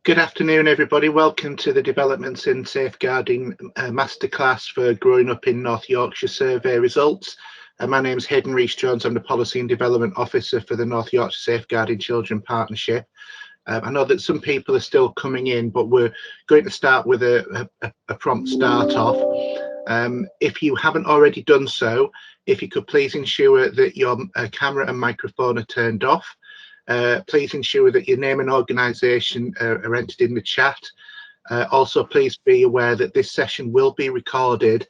Good afternoon, everybody. Welcome to the Developments in Safeguarding Masterclass for Growing Up in North Yorkshire Survey results. My name is Hayden Rees-Jones. I'm the Policy and Development Officer for the North Yorkshire Safeguarding Children Partnership. I know that some people are still coming in, but we're going to start with a prompt start off. If you haven't already done so, if you could please ensure that your camera and microphone are turned off. Please ensure that your name and organisation are entered in the chat. Also, please be aware that this session will be recorded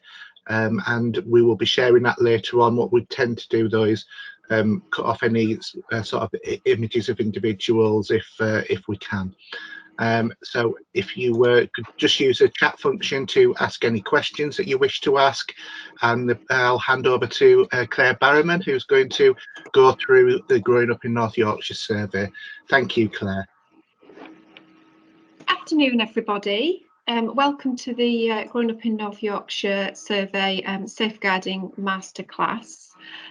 and we will be sharing that later on. What we tend to do, though, is cut off any sort of images of individuals if we can. So if you could just use the chat function to ask any questions that you wish to ask, and I'll hand over to Claire Barrowman, who's going to go through the Growing Up in North Yorkshire survey. Thank you, Claire. Afternoon, everybody. Welcome to the Growing Up in North Yorkshire survey safeguarding masterclass.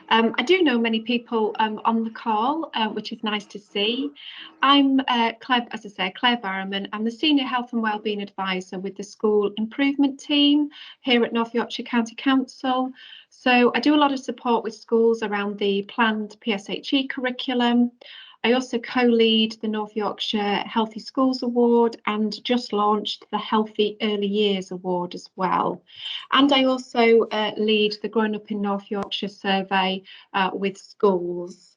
I do know many people on the call, which is nice to see. I'm Claire, as I say, Claire Barrowman. I'm the Senior Health and Wellbeing Advisor with the School Improvement Team here at North Yorkshire County Council. So I do a lot of support with schools around the planned PSHE curriculum. I also co-lead the North Yorkshire Healthy Schools Award and just launched the Healthy Early Years Award as well. And I also lead the Growing Up in North Yorkshire survey with schools.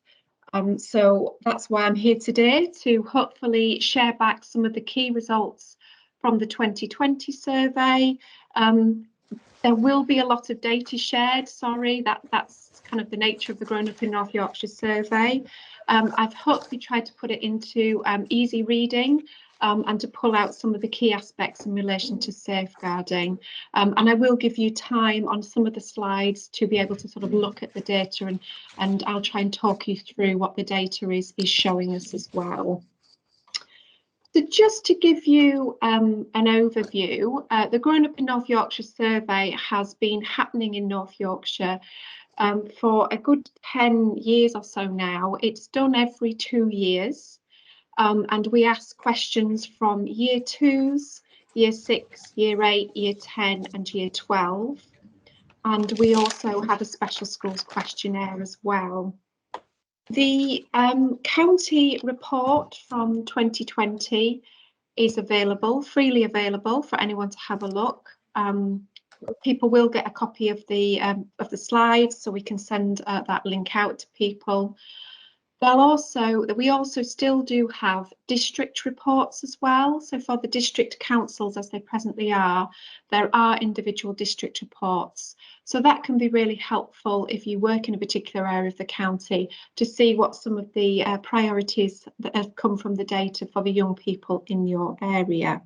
So that's why I'm here today, to hopefully share back some of the key results from the 2020 survey. There will be a lot of data shared. Sorry, that's kind of the nature of the Growing Up in North Yorkshire survey. I've hopefully tried to put it into easy reading and to pull out some of the key aspects in relation to safeguarding. And I will give you time on some of the slides to be able to sort of look at the data, and I'll try and talk you through what the data is showing us as well. So just to give you an overview, the Growing Up in North Yorkshire survey has been happening in North Yorkshire for a good 10 years or so now. It's done every 2 years, and we ask questions from year 2s, year 6, year 8, year 10 and year 12. And we also have a special schools questionnaire as well. The county report from 2020 is available, freely available for anyone to have a look. People will get a copy of the slides, so we can send that link out to people. We also still do have district reports as well. So for the district councils, as they presently are, there are individual district reports. So that can be really helpful if you work in a particular area of the county to see what some of the priorities that have come from the data for the young people in your area.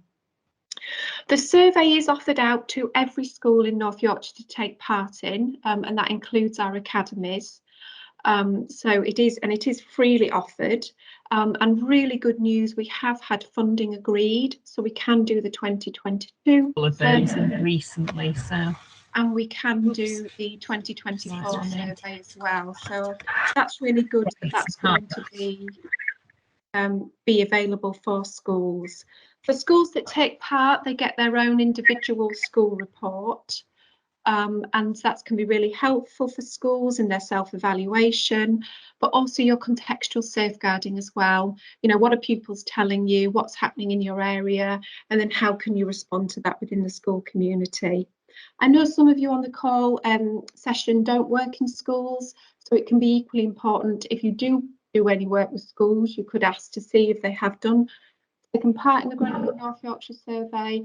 The survey is offered out to every school in North Yorkshire to take part in, and that includes our academies. So it is freely offered, and really good news, we have had funding agreed, so we can do the 2022 recently, so and we can do the 2024 survey as well. So that's really good that that's going to be available for schools. For schools that take part, they get their own individual school report. And that can be really helpful for schools in their self-evaluation, but also your contextual safeguarding as well. You know, what are pupils telling you, what's happening in your area, and then how can you respond to that within the school community. I know some of you on the call session don't work in schools, so it can be equally important if you do any work with schools, you could ask to see if they have taken part in the Growing Up in North Yorkshire survey,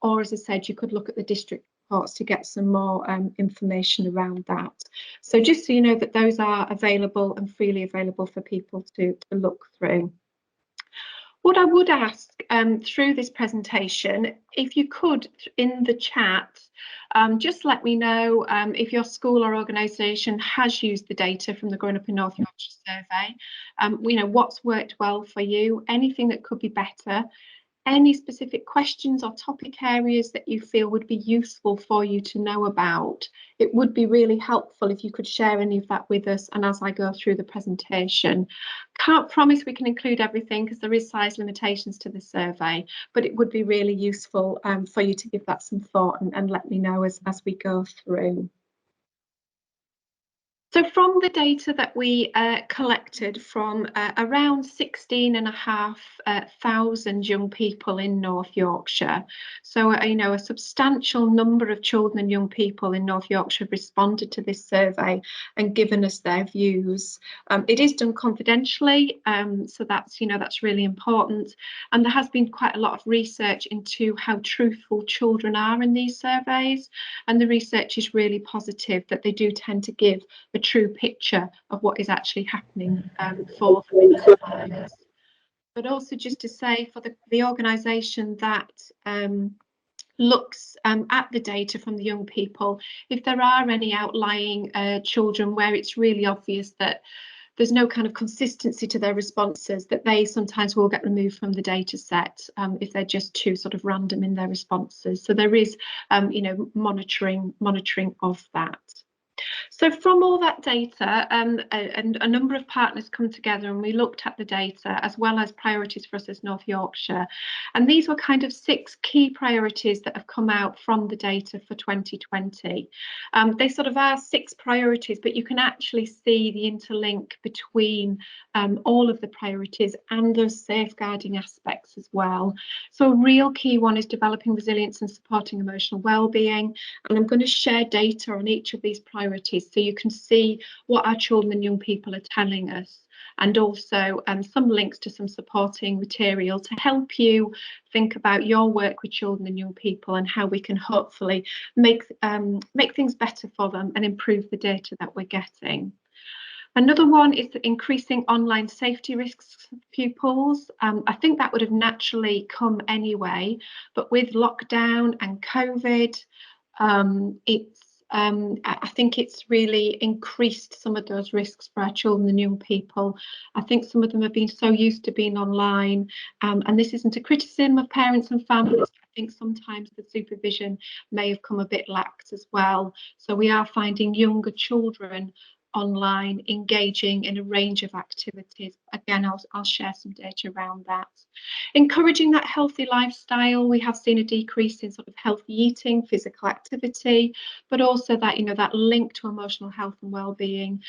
or as I said, you could look at the district reports to get some more information around that. So just so you know that those are available and freely available for people to look through. What I would ask through this presentation, if you could in the chat, just let me know if your school or organisation has used the data from the Growing Up in North Yorkshire survey. You know, what's worked well for you, anything that could be better, any specific questions or topic areas that you feel would be useful for you to know about, it would be really helpful if you could share any of that with us, and as I go through the presentation. Can't promise we can include everything because there is size limitations to the survey, but it would be really useful for you to give that some thought and let me know as we go through. So from the data that we collected from around 16,500 young people in North Yorkshire, so a substantial number of children and young people in North Yorkshire have responded to this survey and given us their views. It is done confidentially, so that's really important, and there has been quite a lot of research into how truthful children are in these surveys, and the research is really positive that they do tend to give a true picture of what is actually happening for them in their lives. But also just to say, for the organisation that looks at the data from the young people, if there are any outlying children where it's really obvious that there's no kind of consistency to their responses, that they sometimes will get removed from the data set if they're just too sort of random in their responses. So there is monitoring of that. So from all that data, and a number of partners come together and we looked at the data as well as priorities for us as North Yorkshire. And these were kind of 6 key priorities that have come out from the data for 2020. They sort of are 6 priorities, but you can actually see the interlink between all of the priorities and those safeguarding aspects as well. So a real key one is developing resilience and supporting emotional well-being. And I'm going to share data on each of these priorities so you can see what our children and young people are telling us, and also some links to some supporting material to help you think about your work with children and young people and how we can hopefully make things better for them and improve the data that we're getting. Another one is increasing online safety risks for pupils. I think that would have naturally come anyway, but with lockdown and COVID, I think it's really increased some of those risks for our children and young people. I think some of them have been so used to being online, and this isn't a criticism of parents and families. I think sometimes the supervision may have come a bit lax as well. So we are finding younger children online engaging in a range of activities. Again, I'll share some data around that. Encouraging that healthy lifestyle, we have seen a decrease in sort of healthy eating, physical activity, but also that that link to emotional health and well-being.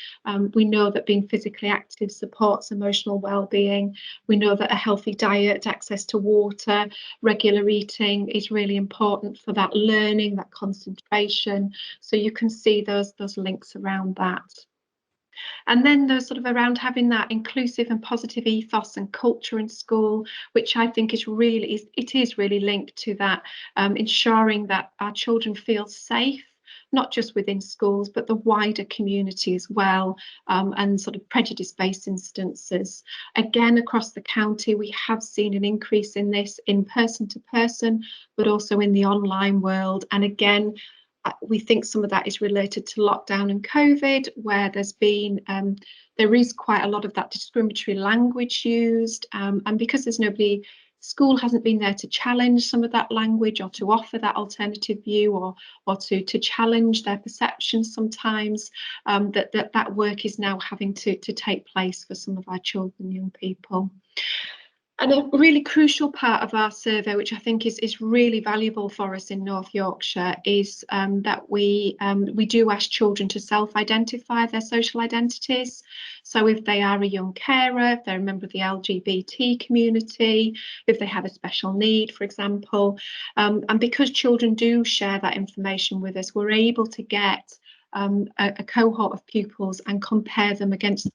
We know that being physically active supports emotional well-being. We know that a healthy diet, access to water, regular eating is really important for that learning, that concentration. So you can see those links around that. And then there's sort of around having that inclusive and positive ethos and culture in school, which I think is really linked to that, ensuring that our children feel safe, not just within schools, but the wider community as well, and sort of prejudice-based instances. Again, across the county, we have seen an increase in this in person to person, but also in the online world. And again, we think some of that is related to lockdown and COVID, where there is quite a lot of that discriminatory language used, and because school hasn't been there to challenge some of that language or to offer that alternative view or to challenge their perceptions sometimes, that work is now having to take place for some of our children and young people. And a really crucial part of our survey, which I think is really valuable for us in North Yorkshire, is that we do ask children to self-identify their social identities. So if they are a young carer, if they're a member of the LGBT community, if they have a special need, for example, and because children do share that information with us, we're able to get a cohort of pupils and compare them against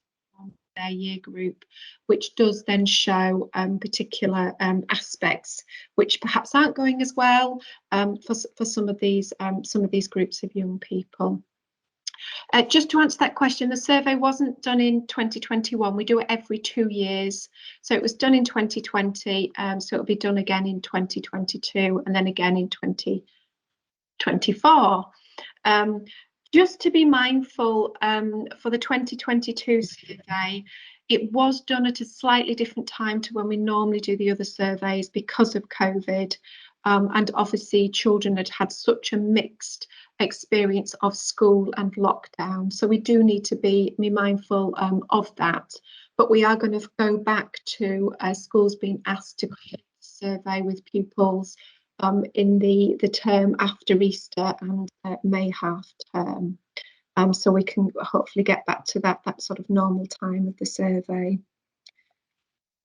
their year group, which does then show particular aspects which perhaps aren't going as well for some of these groups of young people. Just to answer that question, the survey wasn't done in 2021. We do it every 2 years. So it was done in 2020, so it'll be done again in 2022 and then again in 2024. Just to be mindful for the 2022 survey, It was done at a slightly different time to when we normally do the other surveys because of COVID. And obviously children had had such a mixed experience of school and lockdown. So we do need to be mindful of that. But we are going to go back to schools being asked to conduct a survey with pupils in the term after Easter and May half term. So we can hopefully get back to that sort of normal time of the survey.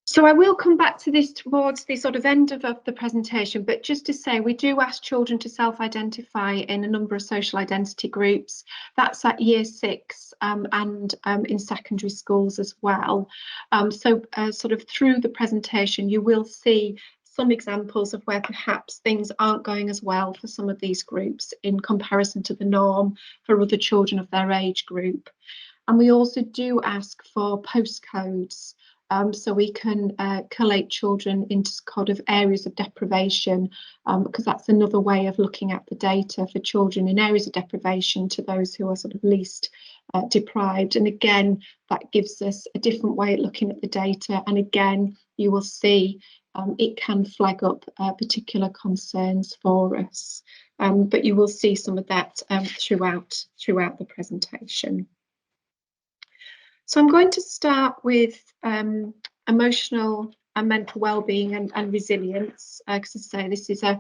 So I will come back to this towards the sort of end of the presentation, but just to say we do ask children to self-identify in a number of social identity groups. That's at year 6 and in secondary schools as well. So sort of through the presentation you will see some examples of where perhaps things aren't going as well for some of these groups in comparison to the norm for other children of their age group. And we also do ask for postcodes. So we can collate children into kind of areas of deprivation, because that's another way of looking at the data for children in areas of deprivation to those who are sort of least deprived. And again, that gives us a different way of looking at the data. And again, you will see it can flag up particular concerns for us. But you will see some of that throughout the presentation. So I'm going to start with emotional and mental well-being and resilience, because as I say, this is a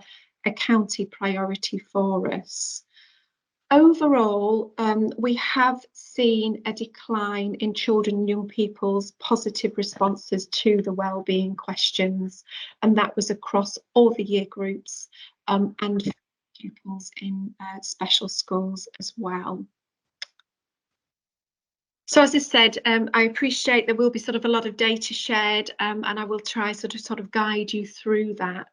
county priority for us. Overall, we have seen a decline in children and young people's positive responses to the wellbeing questions, and that was across all the year groups and pupils in special schools as well. So as I said, I appreciate there will be sort of a lot of data shared, and I will try sort of guide you through that.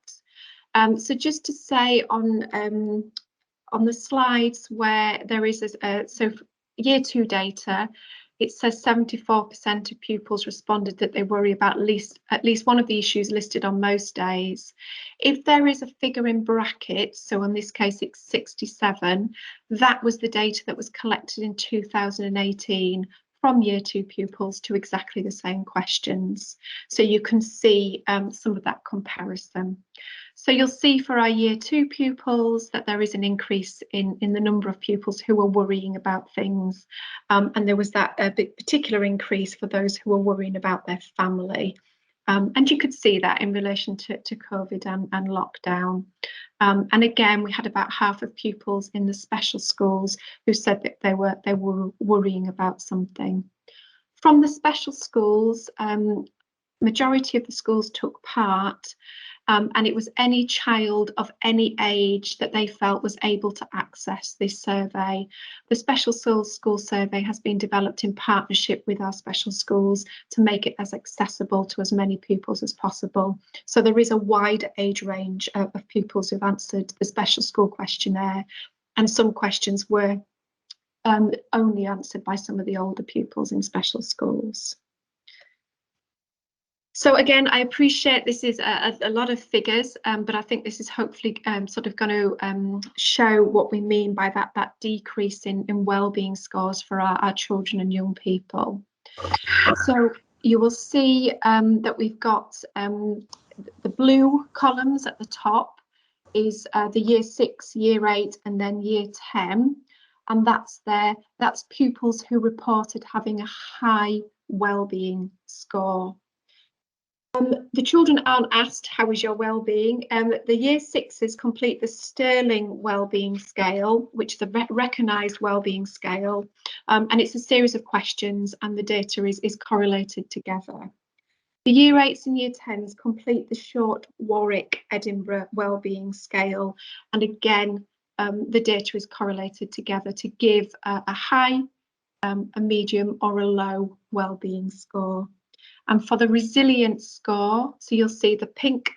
So just to say on the slides where there is so year 2 data, it says 74% of pupils responded that they worry about at least one of the issues listed on most days. If there is a figure in brackets, so in this case it's 67, that was the data that was collected in 2018 from year 2 pupils to exactly the same questions. So you can see some of that comparison. So you'll see for our year 2 pupils that there is an increase in the number of pupils who are worrying about things. And there was that particular increase for those who are worrying about their family. And you could see that in relation to COVID and lockdown. And again, we had about half of pupils in the special schools who said that they were worrying about something. From the special schools, majority of the schools took part, and it was any child of any age that they felt was able to access this survey. The Special School Survey has been developed in partnership with our special schools to make it as accessible to as many pupils as possible. So there is a wide age range of pupils who've answered the special school questionnaire, and some questions were only answered by some of the older pupils in special schools. So again, I appreciate this is a lot of figures, but I think this is hopefully sort of going to show what we mean by that decrease in wellbeing scores for our children and young people. So you will see that we've got the blue columns at the top is the year 6, year 8, and then year 10. And that's pupils who reported having a high wellbeing score. The children aren't asked how is your wellbeing. The year 6s complete the Sterling wellbeing scale, which is a recognised wellbeing scale, and it's a series of questions, and the data is correlated together. The year 8s and year 10s complete the short Warwick Edinburgh wellbeing scale, and again the data is correlated together to give a high, a medium, or a low wellbeing score. And for the resilience score, so you'll see the pink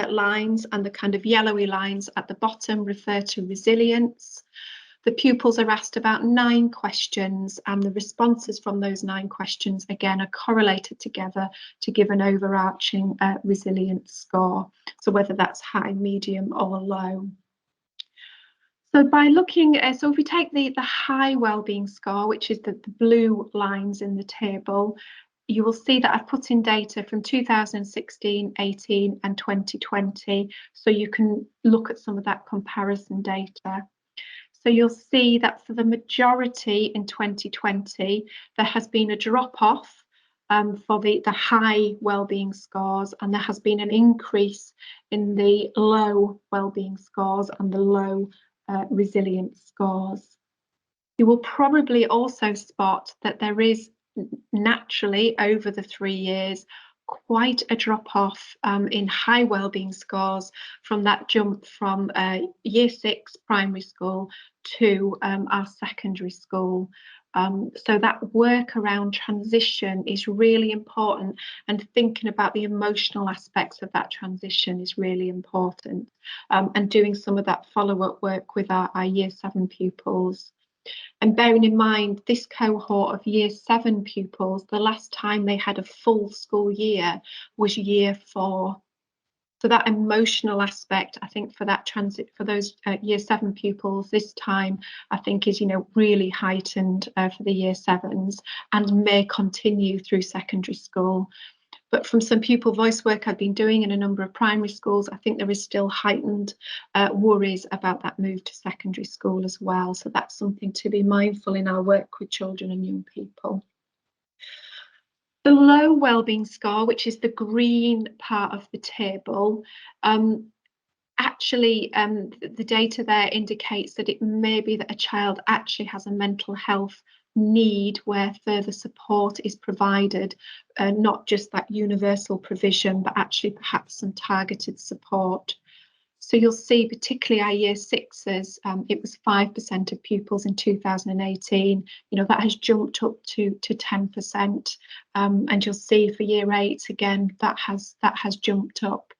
lines and the kind of yellowy lines at the bottom refer to resilience. The pupils are asked about 9 questions, and the responses from those 9 questions again are correlated together to give an overarching resilience score. So whether that's high, medium, or low. So by looking, so if we take the high wellbeing score, which is the blue lines in the table, you will see that I've put in data from 2016, 18 and 2020, so you can look at some of that comparison data. So you'll see that for the majority in 2020, there has been a drop-off for the high wellbeing scores, and there has been an increase in the low wellbeing scores and the low resilience scores. You will probably also spot that there is naturally over the 3 years quite a drop-off in high wellbeing scores from that jump from year 6 primary school to our secondary school. So that work around transition is really important, and thinking about the emotional aspects of that transition is really important, and doing some of that follow-up work with our year 7 pupils. And bearing in mind, this cohort of year 7 pupils, the last time they had a full school year was year 4. So that emotional aspect, I think, for that transit, for those year 7 pupils this time, I think is, really heightened for the year 7s, and may continue through secondary school. But from some pupil voice work I've been doing in a number of primary schools, I think there is still heightened worries about that move to secondary school as well. So that's something to be mindful in our work with children and young people. The low wellbeing score, which is the green part of the table, actually the data there indicates that it may be that a child actually has a mental health need where further support is provided, not just that universal provision, but actually perhaps some targeted support. So you'll see, particularly our year 6s, it was 5% of pupils in 2018. That has jumped up to 10%, and you'll see for year 8 again that has jumped up.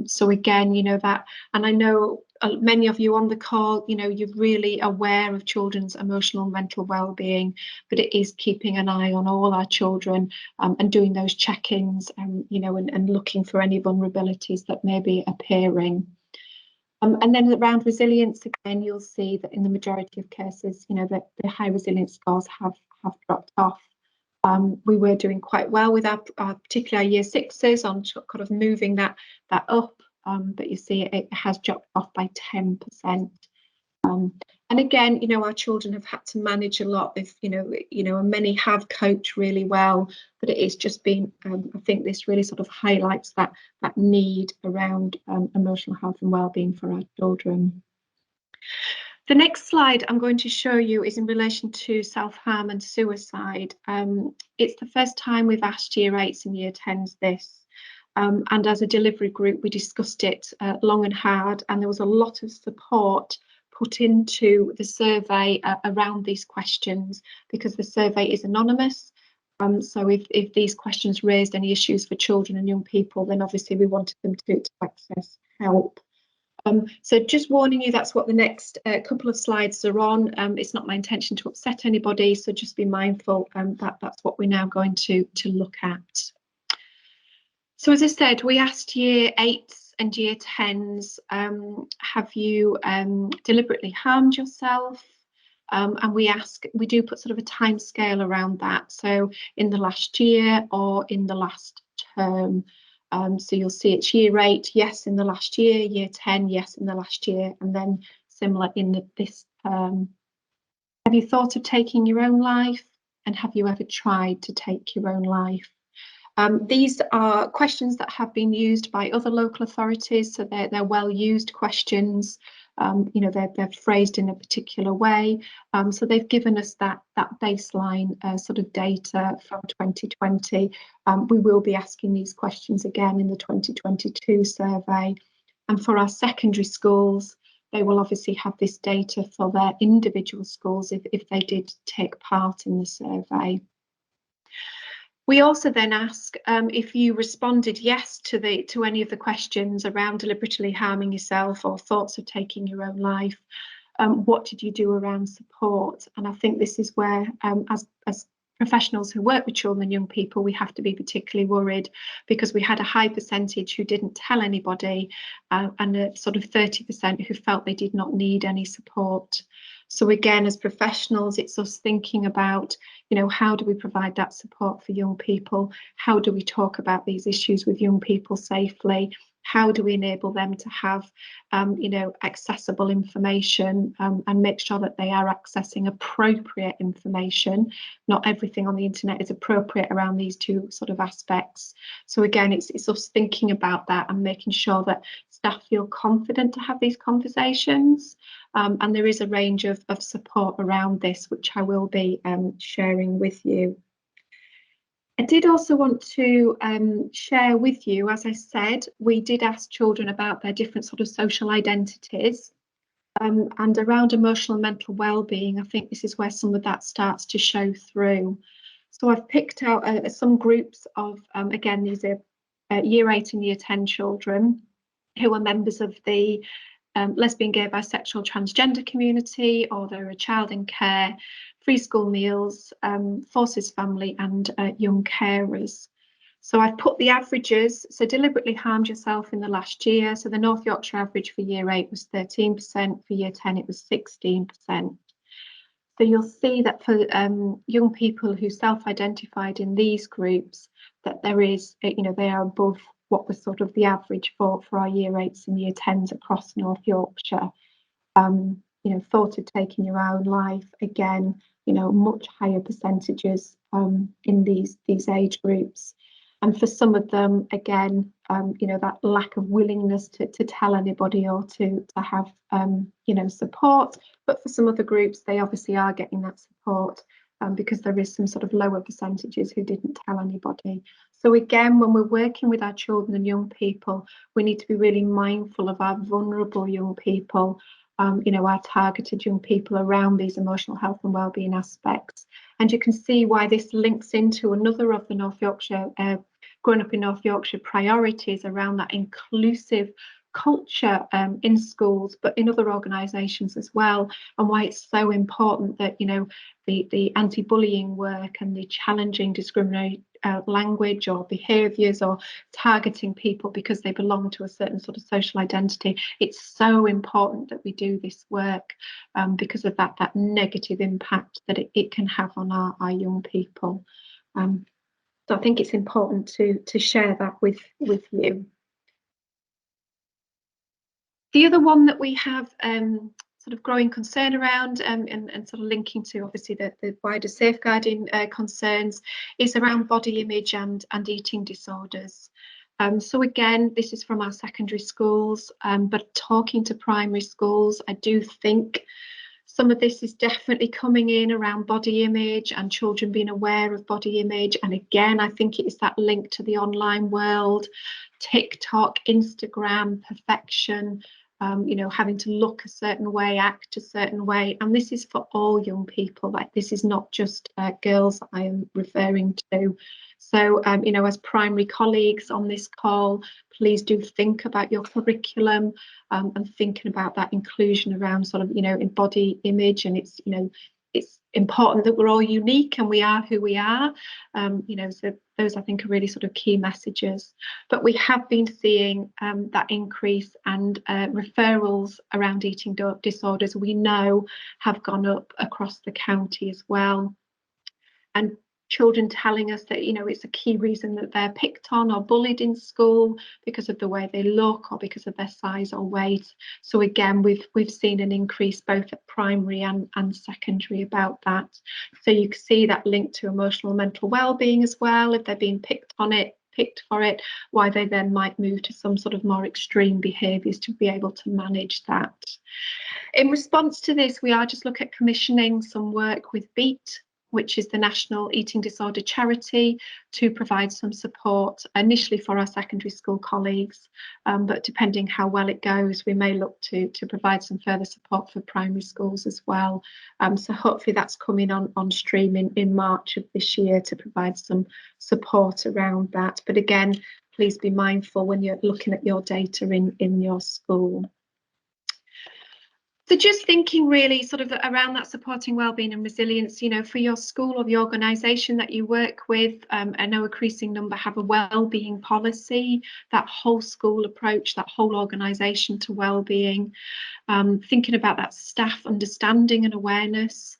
So again, that, and I know many of you on the call, you're really aware of children's emotional and mental well-being, but it is keeping an eye on all our children, and doing those check-ins, and looking for any vulnerabilities that may be appearing. And then around resilience, again, you'll see that in the majority of cases, that the high resilience scores have dropped off. We were doing quite well with our particularly our year 6s on kind of moving that up, but you see it has dropped off by 10%. And again, our children have had to manage a lot. If and many have coped really well, but it is just been. I think this really sort of highlights that need around emotional health and well-being for our children. The next slide I'm going to show you is in relation to self-harm and suicide. It's the first time we've asked year 8s and year 10s this. And as a delivery group, we discussed it long and hard, and there was a lot of support put into the survey around these questions, because the survey is anonymous. So if these questions raised any issues for children and young people, then obviously we wanted them to access help. So just warning you, that's what the next couple of slides are on. It's not my intention to upset anybody, so just be mindful that that's what we're now going to look at. So as I said, we asked year 8s and year 10s, have you deliberately harmed yourself? And we do put sort of a time scale around that. So in the last year or in the last term. So you'll see it's year 8, yes, in the last year, year 10, yes, in the last year, and then similar in this term. Have you thought of taking your own life? And have you ever tried to take your own life? These are questions that have been used by other local authorities, so they're well-used questions. They're phrased in a particular way. So they've given us that baseline sort of data from 2020. We will be asking these questions again in the 2022 survey. And for our secondary schools, they will obviously have this data for their individual schools if they did take part in the survey. We also then ask if you responded yes to any of the questions around deliberately harming yourself or thoughts of taking your own life, what did you do around support? And I think this is where, as professionals who work with children and young people, we have to be particularly worried, because we had a high percentage who didn't tell anybody, and a sort of 30% who felt they did not need any support. So again, as professionals, it's us thinking about, how do we provide that support for young people? How do we talk about these issues with young people safely? How do we enable them to have, accessible information and make sure that they are accessing appropriate information? Not everything on the internet is appropriate around these two sort of aspects. So again, it's us thinking about that and making sure that staff feel confident to have these conversations. And there is a range of support around this, which I will be sharing with you. I did also want to share with you, as I said, we did ask children about their different sort of social identities, and around emotional and mental well-being. I think this is where some of that starts to show through. So I've picked out some groups of, again, these are year 8 and year 10 children who are members of the lesbian, gay, bisexual, transgender community, or they're a child in care, free school meals, forces family, and young carers. So I've put the averages. So deliberately harmed yourself in the last year. So the North Yorkshire average for year 8 was 13%. For year 10, it was 16%. So you'll see that for young people who self-identified in these groups, that there is, they are above what was sort of the average for our year 8s and year 10s across North Yorkshire. Thought of taking your own life, again, much higher percentages in these age groups. And for some of them, again, that lack of willingness to tell anybody or to have, support. But for some other groups, they obviously are getting that support because there is some sort of lower percentages who didn't tell anybody. So again, when we're working with our children and young people, we need to be really mindful of our vulnerable young people, our targeted young people around these emotional health and wellbeing aspects. And you can see why this links into another of the North Yorkshire, growing up in North Yorkshire priorities around that inclusive culture in schools, but in other organisations as well, and why it's so important that, the anti-bullying work and the challenging discriminatory language or behaviours or targeting people because they belong to a certain sort of social identity. It's so important that we do this work because of that negative impact that it can have on our young people. So I think it's important to share that with you. The other one that we have sort of growing concern around and sort of linking to obviously the wider safeguarding concerns is around body image and eating disorders. So again, this is from our secondary schools, but talking to primary schools, I do think some of this is definitely coming in around body image and children being aware of body image. And again, I think it is that link to the online world, TikTok, Instagram, perfection, having to look a certain way, act a certain way. And this is for all young people. Like, this is not just girls I am referring to. So, as primary colleagues on this call, please do think about your curriculum and thinking about that inclusion around sort of, in body image. And it's, it's important that we're all unique and we are who we are. So those, I think, are really sort of key messages. But we have been seeing that increase, and referrals around eating disorders, we know, have gone up across the county as well. And children telling us that, it's a key reason that they're picked on or bullied in school because of the way they look or because of their size or weight. So again, we've seen an increase both at primary and secondary about that. So you can see that link to emotional and mental well-being as well. If they're being picked for it, why they then might move to some sort of more extreme behaviours to be able to manage that. In response to this, we are just looking at commissioning some work with BEAT, which is the National Eating Disorder Charity, to provide some support initially for our secondary school colleagues, but depending how well it goes, we may look to provide some further support for primary schools as well. So hopefully that's coming on stream in March of this year to provide some support around that. But again, please be mindful when you're looking at your data in your school. So just thinking really sort of around that supporting wellbeing and resilience, you know, for your school or the organisation that you work with, I know a increasing number have a wellbeing policy, that whole school approach, that whole organisation to wellbeing, thinking about that staff understanding and awareness,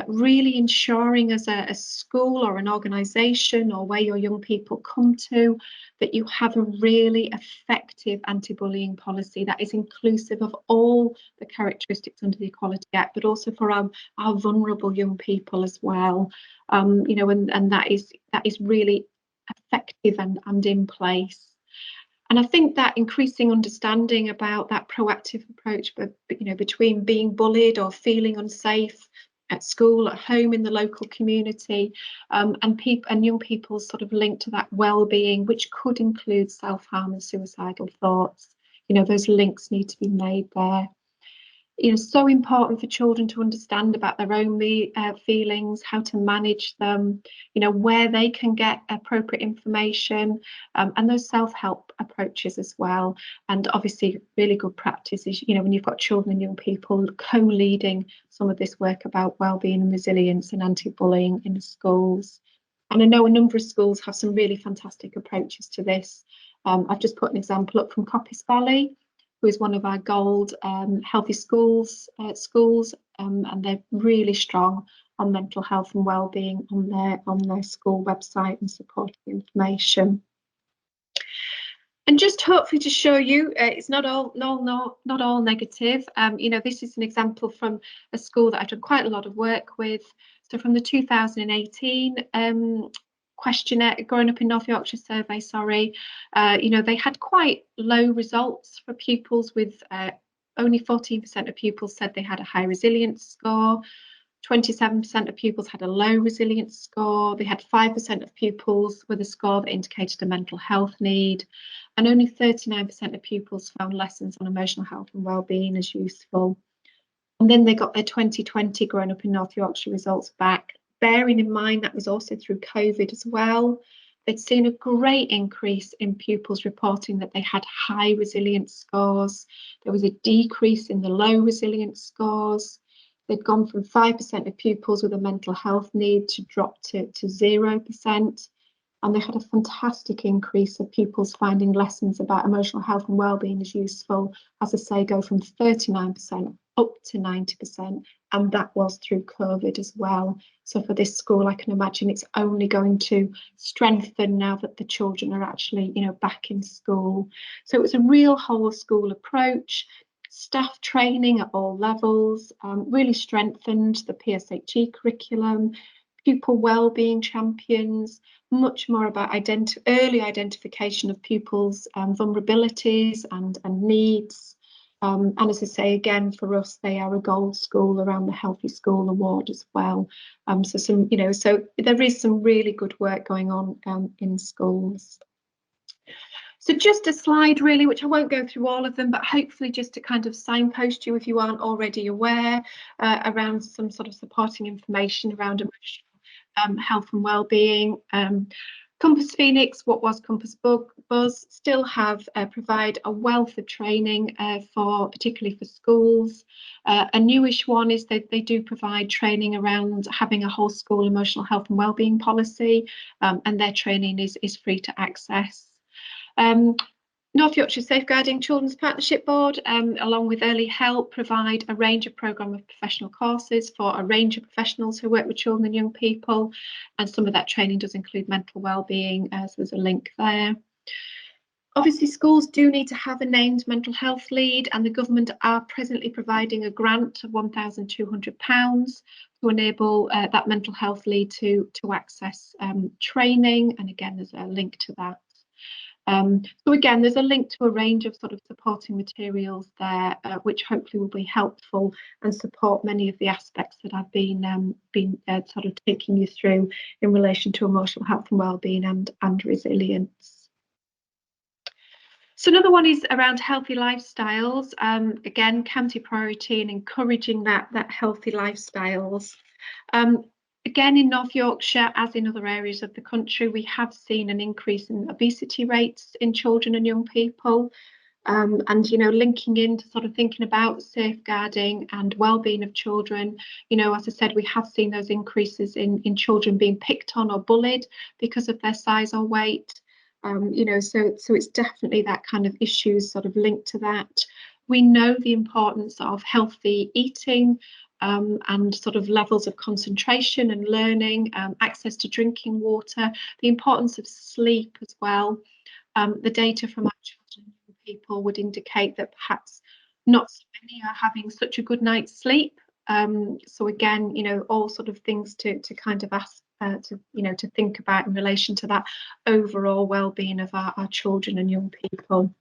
really ensuring as a school or an organisation or where your young people come to, that you have a really effective anti-bullying policy that is inclusive of all the characteristics under the Equality Act, but also for our vulnerable young people as well. You know, and that is really effective and in place. And I think that increasing understanding about that proactive approach, but you know, between being bullied or feeling unsafe at school, at home, in the local community, and young people's sort of link to that well-being, which could include self-harm and suicidal thoughts. You know, those links need to be made there. You know, so important for children to understand about their own feelings, how to manage them, you know, where they can get appropriate information, and those self-help approaches as well. And obviously really good practice is, you know, when you've got children and young people co-leading some of this work about wellbeing and resilience and anti-bullying in the schools. And I know a number of schools have some really fantastic approaches to this. I've just put an example up from Coppice Valley, who is one of our gold healthy schools, and they're really strong on mental health and wellbeing on their school website and supporting information. And just hopefully to show you, it's not all negative. You know, this is an example from a school that I've done quite a lot of work with. So from the 2018 questionnaire, Growing Up in North Yorkshire Survey, you know, they had quite low results for pupils with only 14% of pupils said they had a high resilience score. 27% of pupils had a low resilience score. They had 5% of pupils with a score that indicated a mental health need. And only 39% of pupils found lessons on emotional health and wellbeing as useful. And then they got their 2020 Growing Up in North Yorkshire results back, bearing in mind that was also through COVID as well. They'd seen a great increase in pupils reporting that they had high resilience scores. There was a decrease in the low resilience scores. They'd gone from 5% of pupils with a mental health need to drop to 0%. And they had a fantastic increase of pupils finding lessons about emotional health and wellbeing as useful, as I say, go from 39% up to 90%, and that was through COVID as well. So for this school, I can imagine it's only going to strengthen now that the children are actually, you know, back in school. So it was a real whole school approach. Staff training at all levels, really strengthened the PSHE curriculum, pupil wellbeing champions, much more about early identification of pupils' vulnerabilities and needs. And as I say, again, for us, they are a gold school around the Healthy School Award as well. So some, you know, so there is some really good work going on in schools. So just a slide really, which I won't go through all of them, but hopefully just to kind of signpost you if you aren't already aware around some sort of supporting information around emotional health and wellbeing. Compass Phoenix, what was Compass Buzz, still have provide a wealth of training for particularly for schools. A newish one is that they do provide training around having a whole school emotional health and wellbeing policy, and their training is free to access. North Yorkshire Safeguarding Children's Partnership Board, along with Early Help, provide a range of programme of professional courses for a range of professionals who work with children and young people, and some of that training does include mental wellbeing, so there's a link there. Obviously, schools do need to have a named mental health lead, and the government are presently providing a grant of £1,200 to enable that mental health lead to access training, and again, there's a link to that. So again, there's a link to a range of sort of supporting materials there, which hopefully will be helpful and support many of the aspects that I've been sort of taking you through in relation to emotional health and wellbeing and resilience. So another one is around healthy lifestyles. Again, county priority and encouraging that healthy lifestyles. Again, in North Yorkshire, as in other areas of the country, we have seen an increase in obesity rates in children and young people. And linking into sort of thinking about safeguarding and well-being of children. As I said, we have seen those increases in children being picked on or bullied because of their size or weight. So it's definitely that kind of issues sort of linked to that. We know the importance of healthy eating and sort of levels of concentration and learning, access to drinking water, the importance of sleep as well. The data from our children and people would indicate that perhaps not so many are having such a good night's sleep. So again, all sort of things to kind of ask to think about in relation to that overall well-being of our children and young people.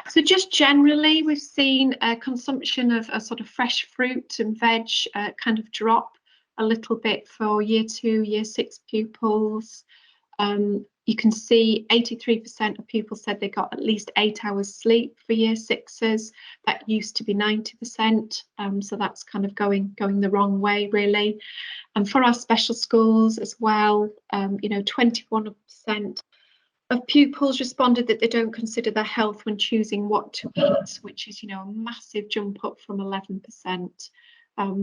So just generally, we've seen a consumption of a sort of fresh fruit and veg kind of drop a little bit for year 2, year 6 pupils. You can see 83% of pupils said they got at least 8 hours sleep for year 6s. That used to be 90%. So that's kind of going the wrong way, really. And for our special schools as well, 21% of pupils responded that they don't consider their health when choosing what to eat, which is, a massive jump up from 11%.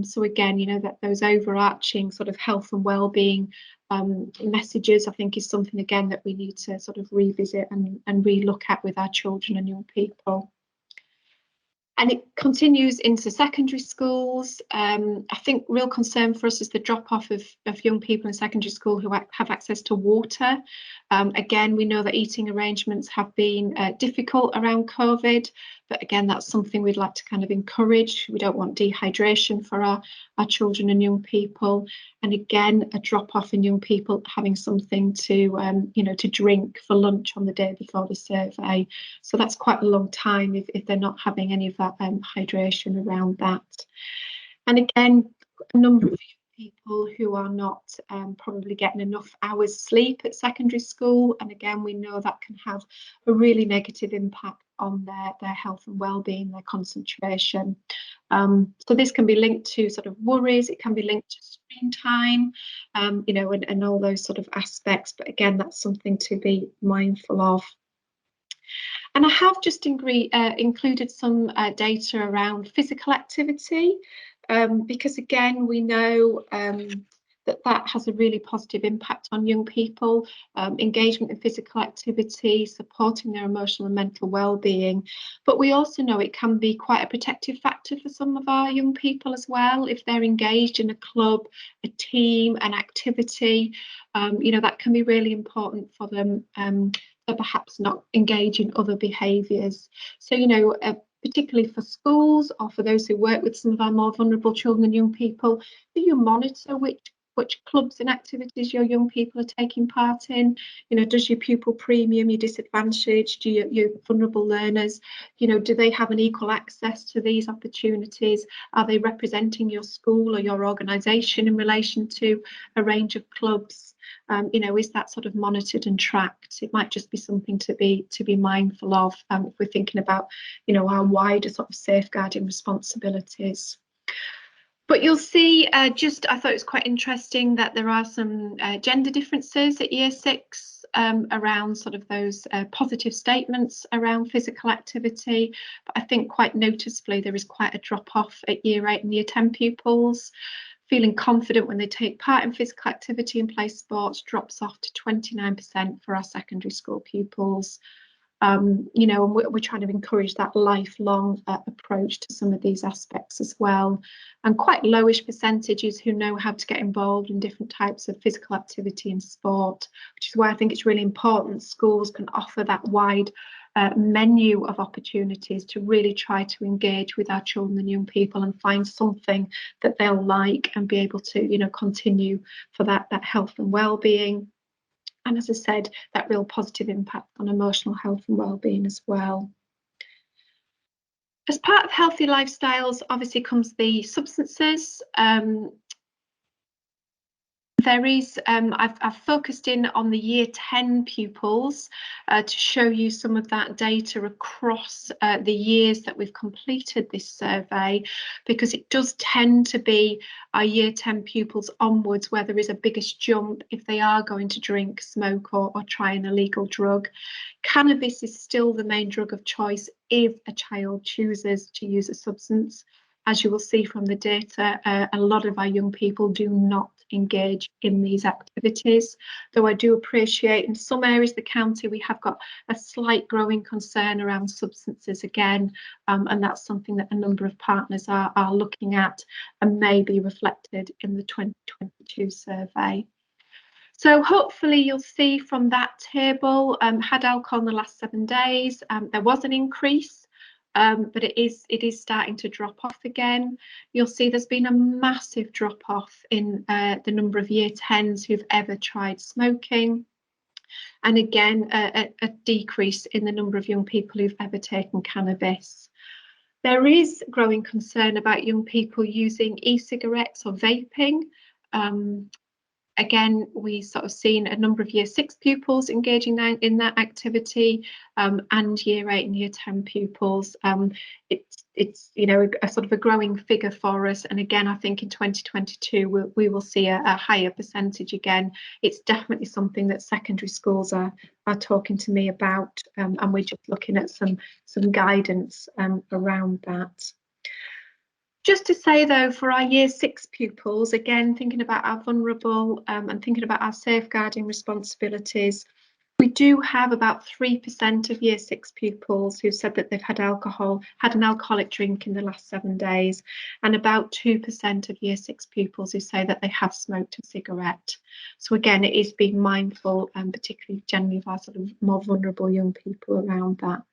So again, that those overarching sort of health and well-being messages, I think, is something again that we need to sort of revisit and re-look at with our children and young people. And it continues into secondary schools. I think real concern for us is the drop-off of young people in secondary school who have access to water. Again, we know that eating arrangements have been difficult around COVID, but again, that's something we'd like to kind of encourage. We don't want dehydration for our children and young people. And again, a drop-off in young people having something to, to drink for lunch on the day before the survey. So that's quite a long time if they're not having any of that hydration around that. And again, a number of people who are not probably getting enough hours sleep at secondary school, and again we know that can have a really negative impact on their health and well-being, their concentration. So this can be linked to sort of worries, it can be linked to screen time, and all those sort of aspects, but again that's something to be mindful of. And I have just included some data around physical activity, because again, we know that has a really positive impact on young people, engagement in physical activity, supporting their emotional and mental well-being. But we also know it can be quite a protective factor for some of our young people as well. If they're engaged in a club, a team, an activity, that can be really important for them. Perhaps not engage in other behaviours. So, particularly for schools or for those who work with some of our more vulnerable children and young people, do you monitor which clubs and activities your young people are taking part in? Does your pupil premium, your disadvantaged, your vulnerable learners, do they have an equal access to these opportunities? Are they representing your school or your organisation in relation to a range of clubs? Is that sort of monitored and tracked? It might just be something to be mindful of if we're thinking about, our wider sort of safeguarding responsibilities. But you'll see, I thought it was quite interesting that there are some gender differences at year 6 around sort of those positive statements around physical activity. But I think quite noticeably there is quite a drop off at year 8 and year 10 pupils. Feeling confident when they take part in physical activity and play sports drops off to 29% for our secondary school pupils. And we're trying to encourage that lifelong approach to some of these aspects as well. And quite lowish percentages who know how to get involved in different types of physical activity and sport, which is why I think it's really important schools can offer that wide menu of opportunities to really try to engage with our children and young people and find something that they'll like and be able to, continue for that health and well-being. And as I said, that real positive impact on emotional health and well-being as well. As part of healthy lifestyles, obviously comes the substances. there is, I've focused in on the year 10 pupils to show you some of that data across the years that we've completed this survey, because it does tend to be our year 10 pupils onwards where there is a biggest jump if they are going to drink, smoke or try an illegal drug. Cannabis is still the main drug of choice if a child chooses to use a substance. As you will see from the data, a lot of our young people do not engage in these activities, though I do appreciate in some areas of the county we have got a slight growing concern around substances again, and that's something that a number of partners are looking at and may be reflected in the 2022 survey. So hopefully you'll see from that table, had alcohol in the last 7 days, there was an increase. But it is starting to drop off again. You'll see there's been a massive drop off in the number of year 10s who've ever tried smoking. And again, a decrease in the number of young people who've ever taken cannabis. There is growing concern about young people using e-cigarettes or vaping. Again, we sort of seen a number of year 6 pupils engaging in that activity, and year 8 and year 10 pupils. It's you know, a sort of a growing figure for us, and again I think in 2022 we will see a higher percentage again. It's definitely something that secondary schools are talking to me about, and we're just looking at some guidance around that. Just to say though, for our year 6 pupils, again, thinking about our vulnerable and thinking about our safeguarding responsibilities, we do have about 3% of year 6 pupils who said that they've had an alcoholic drink in the last 7 days, and about 2% of year 6 pupils who say that they have smoked a cigarette. So again, it is being mindful, and particularly generally of our sort of more vulnerable young people around that.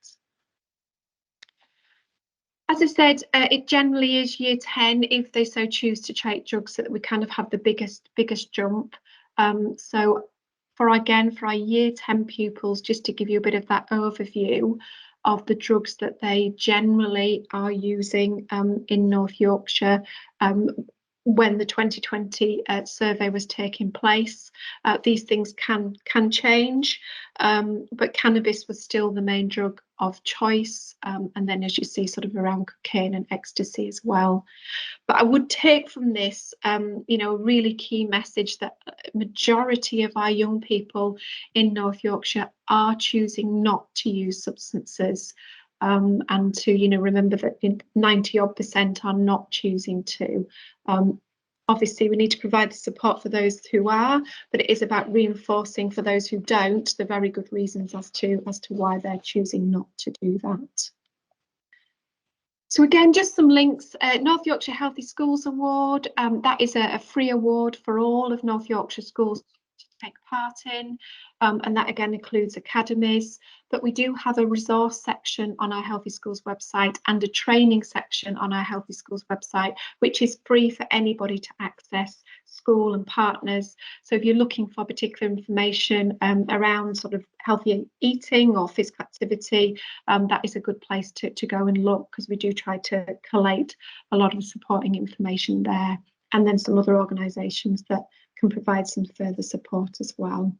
As I said, it generally is year 10 if they so choose to take drugs, so that we kind of have the biggest jump. So for our year 10 pupils, just to give you a bit of that overview of the drugs that they generally are using in North Yorkshire when the 2020 survey was taking place. These things can change, but cannabis was still the main drug of choice, and then as you see sort of around cocaine and ecstasy as well. But I would take from this you know, a really key message that majority of our young people in North Yorkshire are choosing not to use substances, and to, you know, remember that 90% are not choosing to. Obviously we need to provide the support for those who are, but it is about reinforcing for those who don't the very good reasons as to why they're choosing not to do that. So again, just some links. North Yorkshire Healthy Schools Award, that is a free award for all of North Yorkshire schools to take part in, and that again includes academies. But we do have a resource section on our Healthy Schools website and a training section on our Healthy Schools website, which is free for anybody to access, school and partners. So if you're looking for particular information around sort of healthy eating or physical activity, that is a good place to go and look, because we do try to collate a lot of supporting information there, and then some other organisations that can provide some further support as well.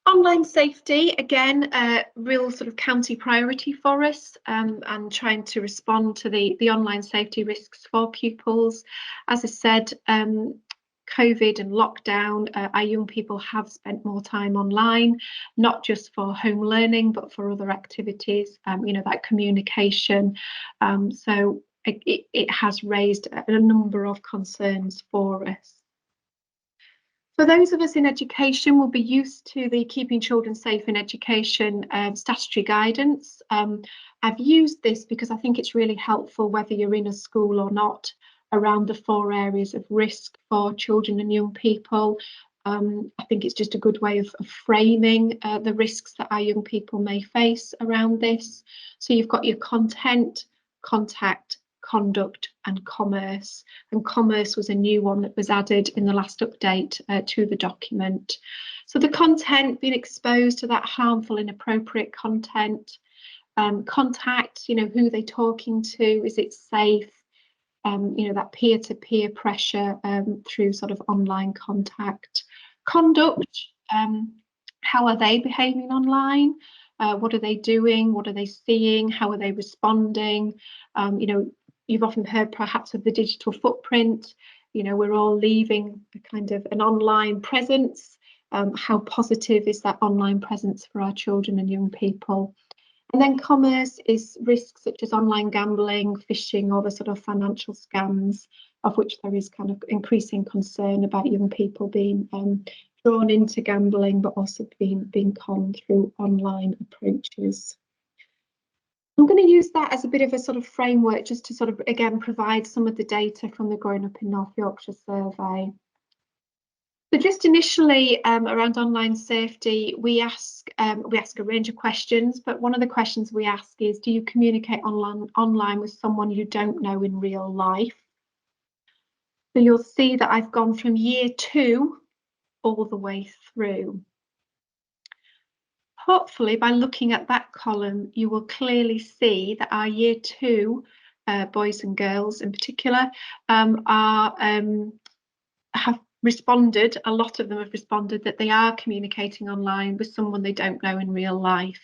Online safety, again, a real sort of county priority for us, and trying to respond to the online safety risks for pupils. As I said, COVID and lockdown, our young people have spent more time online, not just for home learning, but for other activities, you know, that communication. So it has raised a number of concerns for us. For those of us in education, we'll be used to the Keeping Children Safe in Education statutory guidance. I've used this because I think it's really helpful whether you're in a school or not, around the 4 areas of risk for children and young people. I think it's just a good way of framing the risks that our young people may face around this. So you've got your content, contact, conduct and commerce, and commerce was a new one that was added in the last update to the document. So the content, being exposed to that harmful, inappropriate content, contact, you know, who they're talking to, is it safe, that peer-to-peer pressure through sort of online contact. Conduct, how are they behaving online? What are they doing? What are they seeing? How are they responding? You've often heard perhaps of the digital footprint. We're all leaving a kind of an online presence. How positive is that online presence for our children and young people? And then commerce is risks such as online gambling, phishing, or the sort of financial scams, of which there is kind of increasing concern about young people being drawn into gambling, but also being conned through online approaches. I'm going to use that as a bit of a sort of framework just to sort of, again, provide some of the data from the Growing Up in North Yorkshire survey. So just initially around online safety, we ask a range of questions, but one of the questions we ask is, do you communicate online with someone you don't know in real life? So you'll see that I've gone from year 2 all the way through. Hopefully, by looking at that column, you will clearly see that our year 2 boys and girls in particular have responded, a lot of them have responded that they are communicating online with someone they don't know in real life.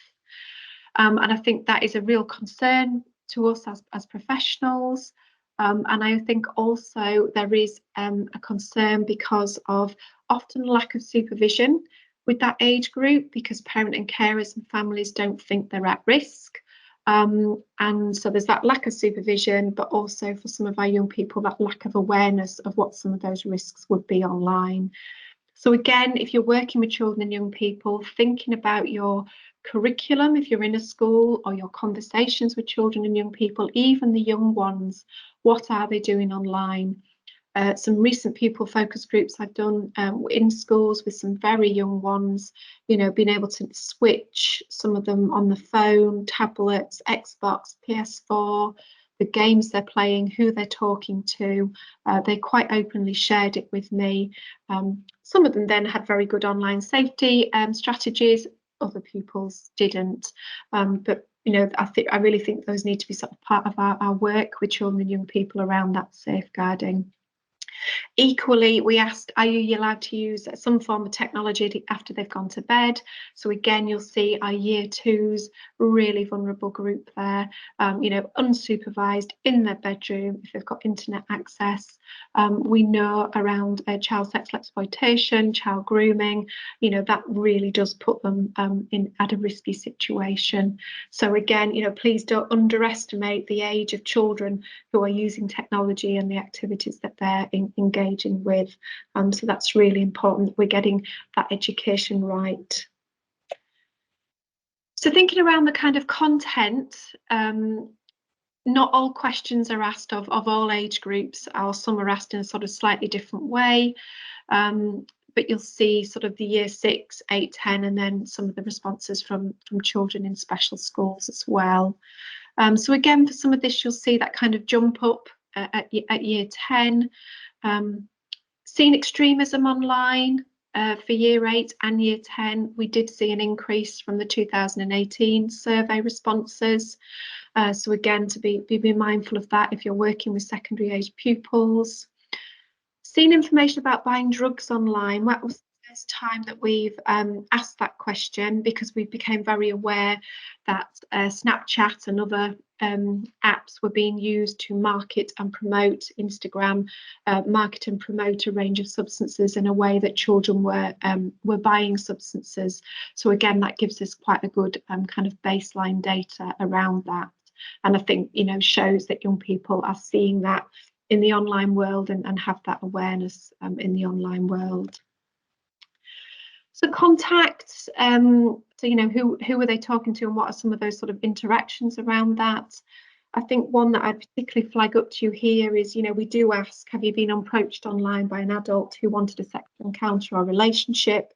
And I think that is a real concern to us as professionals. And I think also there is a concern because of often lack of supervision with that age group, because parent and carers and families don't think they're at risk. And so there's that lack of supervision, but also for some of our young people, that lack of awareness of what some of those risks would be online. So again, if you're working with children and young people, thinking about your curriculum, if you're in a school, or your conversations with children and young people, even the young ones, what are they doing online? Some recent pupil focus groups I've done in schools with some very young ones, being able to switch some of them on the phone, tablets, Xbox, PS4, the games they're playing, who they're talking to. They quite openly shared it with me. Some of them then had very good online safety strategies. Other pupils didn't. But I really think those need to be sort of part of our work with children and young people around that safeguarding. Equally, we asked, are you allowed to use some form of technology after they've gone to bed? So again, you'll see our year 2s, really vulnerable group there, unsupervised in their bedroom if they've got internet access. We know around child sexual exploitation, child grooming, that really does put them at a risky situation. So again, please don't underestimate the age of children who are using technology and the activities that they're engaging with. So that's really important that we're getting that education right. So thinking around the kind of content, not all questions are asked of all age groups, or some are asked in a sort of slightly different way. But you'll see sort of the year 6, 8, 10, and then some of the responses from children in special schools as well. So again, for some of this, you'll see that kind of jump up at year 10. Seen extremism online for year 8 and year 10. We did see an increase from the 2018 survey responses. So again, to be mindful of that if you're working with secondary age pupils. Seen information about buying drugs online. That was the first time that we've asked that question, because we became very aware that Snapchat and other apps were being used to market and promote, Instagram, market and promote a range of substances in a way that children were buying substances. So again, that gives us quite a good kind of baseline data around that. And I think, shows that young people are seeing that in the online world and have that awareness in the online world. So contacts, so who are they talking to, and what are some of those sort of interactions around that? I think one that I'd particularly flag up to you here is, we do ask, have you been approached online by an adult who wanted a sexual encounter or relationship?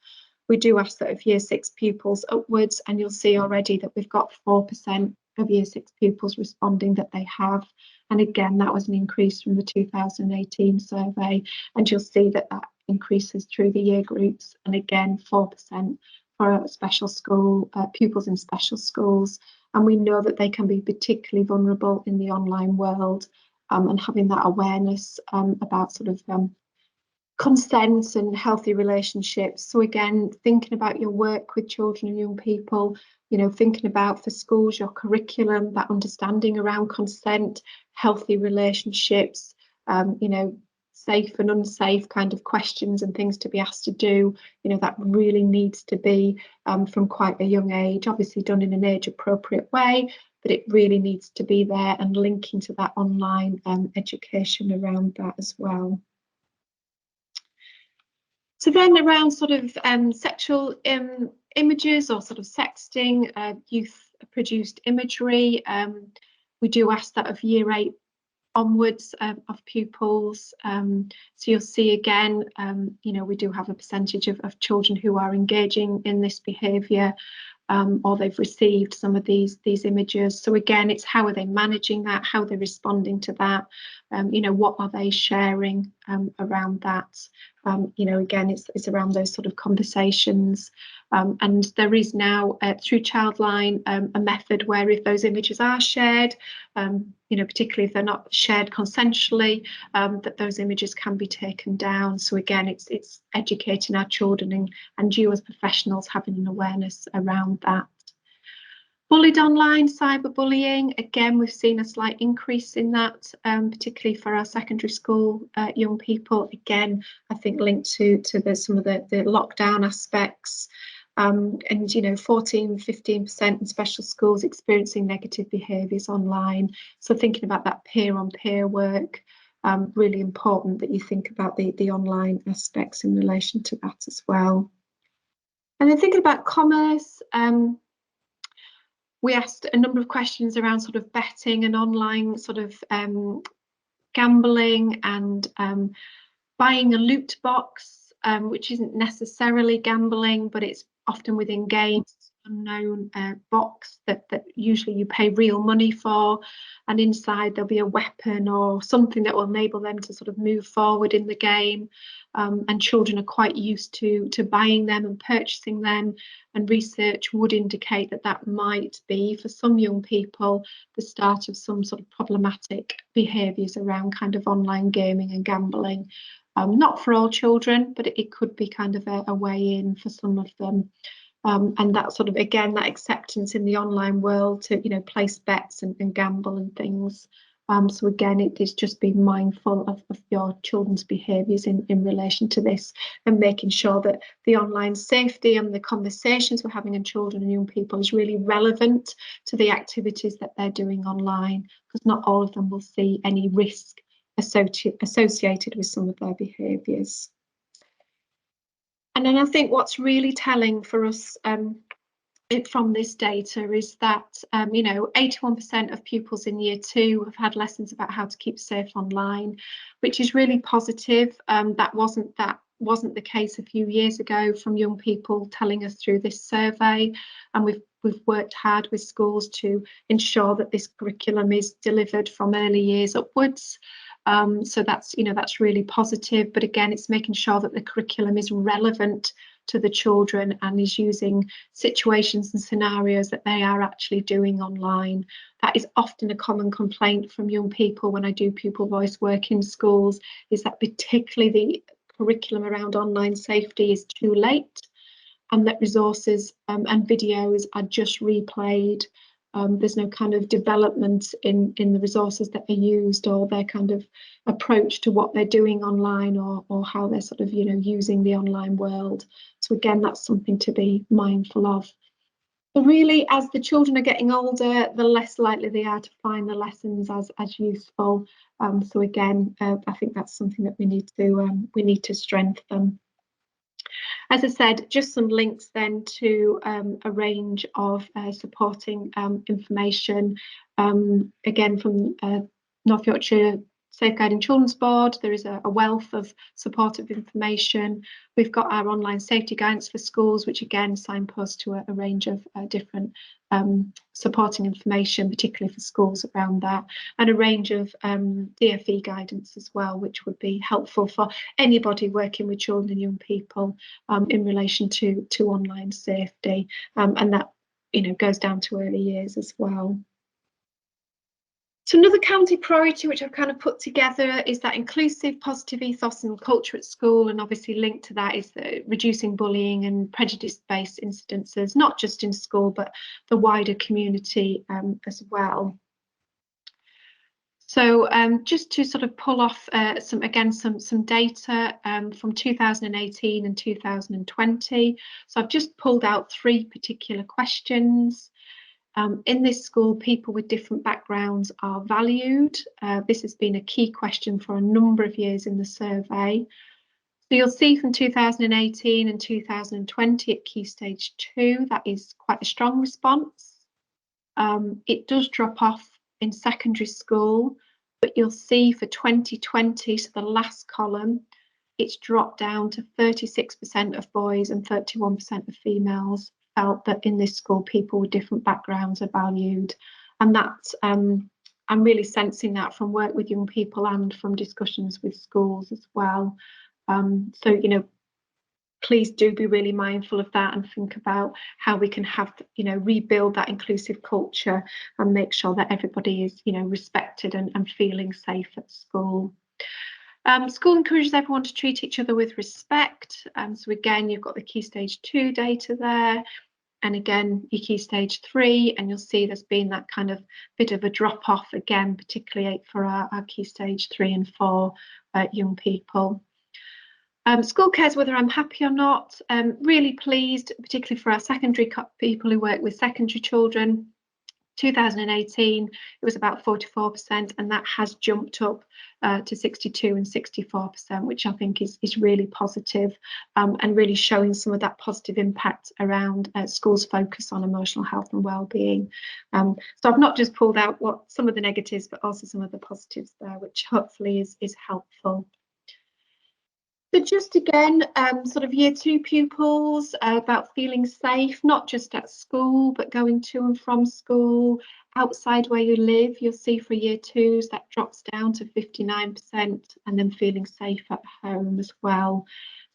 We do ask that of year 6 pupils upwards, and you'll see already that we've got 4% of year 6 pupils responding that they have. And again, that was an increase from the 2018 survey, and you'll see that increases through the year groups. And again, 4% for special school pupils in special schools. And we know that they can be particularly vulnerable in the online world. and having that awareness about sort of consent and healthy relationships. So again, thinking about your work with children and young people, you know, thinking about for schools, your curriculum, that understanding around consent, healthy relationships, you know, safe and unsafe kind of questions and things to be asked to do, you know, that really needs to be from quite a young age, obviously done in an age appropriate way, but it really needs to be there and linking to that online education around that as well. So then around sort of sexual images or sort of sexting, youth-produced imagery, we do ask that of year 8 onwards of pupils. So you'll see again, you know, we do have a percentage of children who are engaging in this behaviour, or they've received some of these images. So again, it's how are they managing that, how they're responding to that, you know, what are they sharing around that. You know, again, it's around those sort of conversations. And there is now through Childline a method where if those images are shared, you know, particularly if they're not shared consensually, that those images can be taken down. So again, it's educating our children and you as professionals having an awareness around that. Bullied online, cyberbullying, again, we've seen a slight increase in that, particularly for our secondary school young people. Again, I think linked to some of the lockdown aspects. And, you know, 14–15% in special schools experiencing negative behaviours online. So thinking about that peer-on-peer work, really important that you think about the online aspects in relation to that as well. And then thinking about commerce, we asked a number of questions around sort of betting and online sort of gambling and buying a loot box, which isn't necessarily gambling, but it's often within games, unknown box that usually you pay real money for, and inside there'll be a weapon or something that will enable them to sort of move forward in the game. And children are quite used to buying them and purchasing them, and research would indicate that that might be, for some young people, the start of some sort of problematic behaviours around kind of online gaming and gambling. Not for all children, but it could be kind of a way in for some of them. And that sort of, again, that acceptance in the online world to, you know, place bets and gamble and things. So again, it is just being mindful of your children's behaviours in relation to this, and making sure that the online safety and the conversations we're having in children and young people is really relevant to the activities that they're doing online, because not all of them will see any risk associated with some of their behaviours. And then I think what's really telling for us from this data is that, you know, 81% of pupils in year 2 have had lessons about how to keep safe online, which is really positive. That wasn't the case a few years ago from young people telling us through this survey, and we've worked hard with schools to ensure that this curriculum is delivered from early years upwards. So that's, you know, that's really positive. But again, it's making sure that the curriculum is relevant to the children and is using situations and scenarios that they are actually doing online. That is often a common complaint from young people when I do pupil voice work in schools, is that particularly the curriculum around online safety is too late, and that resources and videos are just replayed. There's no kind of development in the resources that are used, or their kind of approach to what they're doing online, or how they're sort of, you know, using the online world. So again, that's something to be mindful of. But really, as the children are getting older, the less likely they are to find the lessons as useful. So again, I think that's something that we need to strengthen. As I said, just some links then to a range of supporting information. Again, from North Yorkshire Safeguarding Children's Board, there is a wealth of supportive information. We've got our online safety guidance for schools, which again signposts to a range of different supporting information, particularly for schools around that, and a range of DFE guidance as well, which would be helpful for anybody working with children and young people in relation to online safety, and that, you know, goes down to early years as well. So another county priority which I've kind of put together is that inclusive, positive ethos and culture at school, and obviously linked to that is the reducing bullying and prejudice-based incidences, not just in school but the wider community as well. So just to sort of pull off some data from 2018 and 2020. So I've just pulled out 3 particular questions. In this school, people with different backgrounds are valued. This has been a key question for a number of years in the survey. So you'll see from 2018 and 2020 at Key Stage 2, that is quite a strong response. It does drop off in secondary school, but you'll see for 2020, so the last column, it's dropped down to 36% of boys and 31% of females felt that in this school people with different backgrounds are valued. And that's I'm really sensing that from work with young people and from discussions with schools as well. So, you know, please do be really mindful of that and think about how we can have, you know, rebuild that inclusive culture and make sure that everybody is, you know, respected and feeling safe at school. School encourages everyone to treat each other with respect. So again, you've got the Key Stage 2 data there, and again, your Key Stage 3, and you'll see there's been that kind of bit of a drop off again, particularly for our Key Stage 3 and 4 young people. School cares whether I'm happy or not. Really pleased, particularly for our secondary people who work with secondary children. 2018, it was about 44%, and that has jumped up to 62 and 64%, which I think is really positive, and really showing some of that positive impact around schools' focus on emotional health and well-being. So I've not just pulled out what some of the negatives, but also some of the positives there, which hopefully is helpful. So just again, sort of year 2 pupils about feeling safe, not just at school, but going to and from school, outside where you live. You'll see for year 2s that drops down to 59%, and then feeling safe at home as well.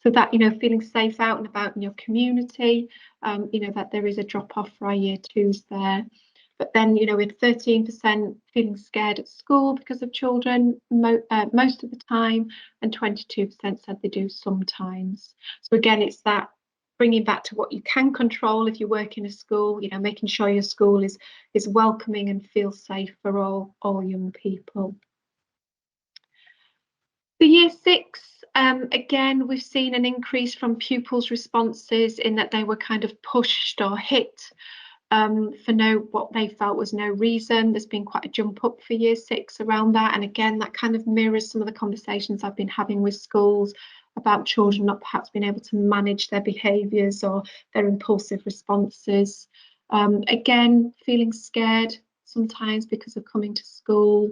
So that, you know, feeling safe out and about in your community, you know, that there is a drop off for our year 2s there. But then, you know, with 13% feeling scared at school because of children most of the time, and 22% said they do sometimes. So again, it's that bringing back to what you can control if you work in a school, you know, making sure your school is welcoming and feels safe for all young people. For year 6, again, we've seen an increase from pupils' responses in that they were kind of pushed or hit for what they felt was no reason. There's been quite a jump up for year 6 around that, and again that kind of mirrors some of the conversations I've been having with schools about children not perhaps being able to manage their behaviours or their impulsive responses. Again, feeling scared sometimes because of coming to school.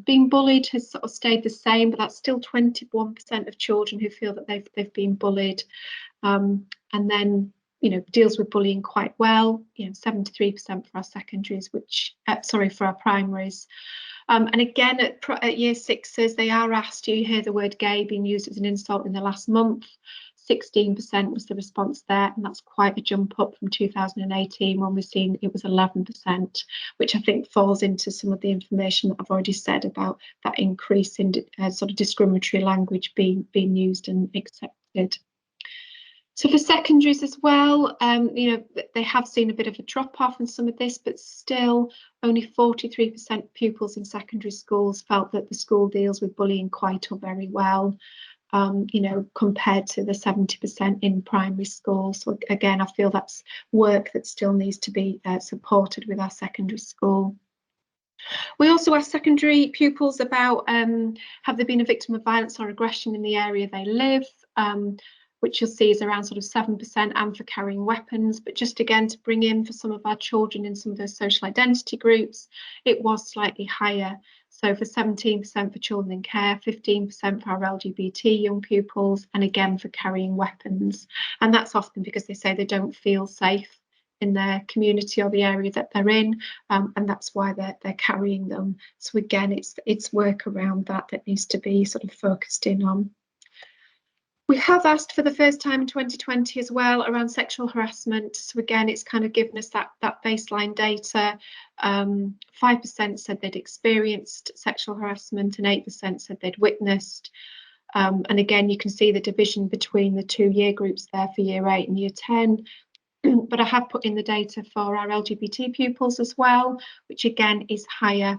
Being bullied has sort of stayed the same, but that's still 21% of children who feel that they've been bullied. And then, you know, deals with bullying quite well, you know, 73% for our secondaries, which, for our primaries. And again, at year 6s, they are asked, do you hear the word gay being used as an insult in the last month? 16% was the response there, and that's quite a jump up from 2018 when we've seen it was 11%, which I think falls into some of the information that I've already said about that increase in sort of discriminatory language being used and accepted. So for secondaries as well, you know, they have seen a bit of a drop off in some of this, but still only 43% of pupils in secondary schools felt that the school deals with bullying quite or very well, you know, compared to the 70% in primary school. So again, I feel that's work that still needs to be supported with our secondary school. We also asked secondary pupils about have they been a victim of violence or aggression in the area they live, which you'll see is around sort of 7%, and for carrying weapons. But just again to bring in for some of our children in some of those social identity groups, it was slightly higher. So for 17% for children in care, 15% for our LGBT young pupils, and again for carrying weapons. And that's often because they say they don't feel safe in their community or the area that they're in, and that's why they're carrying them. So again, it's work around that needs to be sort of focused in on. We have asked for the first time in 2020 as well around sexual harassment. So again, it's kind of given us that baseline data. 5% said they'd experienced sexual harassment and 8% said they'd witnessed. And again, you can see the division between the two year groups there for year 8 and year 10. But I have put in the data for our LGBT pupils as well, which again is higher,